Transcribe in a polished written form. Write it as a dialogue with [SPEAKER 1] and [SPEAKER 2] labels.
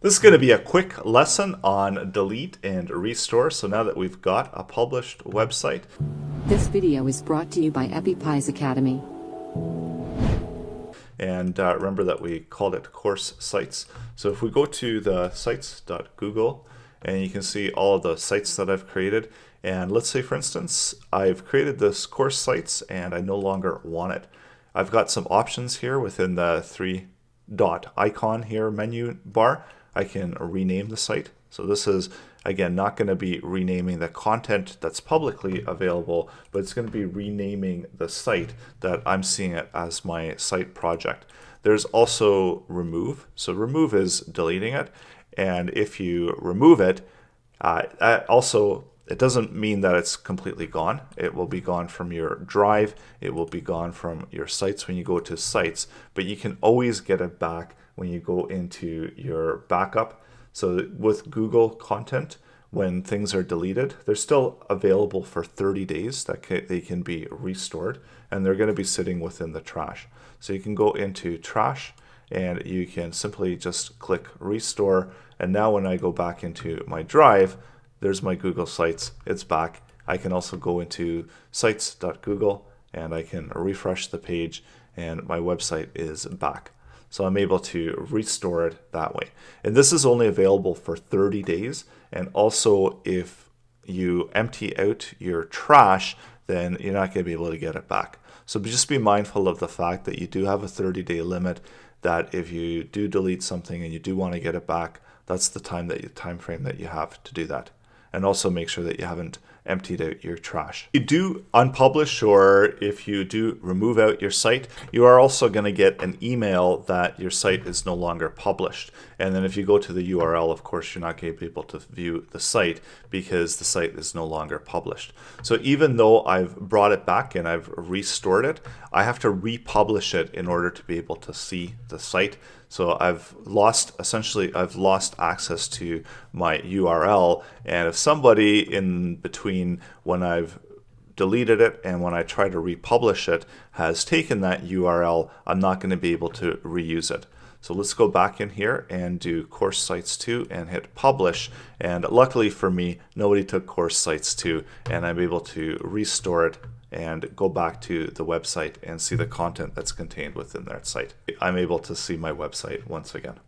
[SPEAKER 1] This is going to be a quick lesson on delete and restore. So now that we've got a published website.
[SPEAKER 2] This video is brought to you by Appy's Academy.
[SPEAKER 1] And remember that we called it course sites. So if we go to the sites.google, and you can see all of the sites that I've created. And let's say, for instance, I've created this course sites and I no longer want it. I've got some options here within the three-dot icon here menu bar. I can rename the site. So this is, again, not going to be renaming the content that's publicly available, but it's going to be renaming the site that I'm seeing it as my site project. There's also remove. So remove is deleting it. And if you remove it, it doesn't mean that it's completely gone. It will be gone from your drive. It will be gone from your sites when you go to sites, but you can always get it back when you go into your backup. So with Google content, when things are deleted, they're still available for 30 days that they can be restored, and they're going to be sitting within the trash. So you can go into trash and you can simply just click restore. And now when I go back into my drive, there's my Google Sites, it's back. I can also go into sites.google and I can refresh the page and my website is back. So I'm able to restore it that way. And this is only available for 30 days. And also if you empty out your trash, then you're not going to be able to get it back. So just be mindful of the fact that you do have a 30-day limit, that if you do delete something and you do want to get it back, that's the time frame that you have to do that. And also make sure that you haven't emptied out your trash. If you do unpublish, or if you do remove out your site, you are also going to get an email that your site is no longer published. And then if you go to the URL, of course, you're not going to be able to view the site because the site is no longer published. So even though I've brought it back and I've restored it, I have to republish it in order to be able to see the site. So I've lost access to my URL, and if somebody in between when I've deleted it and when I try to republish it has taken that URL, I'm not going to be able to reuse it. So let's go back in here and do course sites 2 and hit publish. And luckily for me, nobody took course sites 2, and I'm able to restore it and go back to the website and see the content that's contained within that site. I'm able to see my website once again.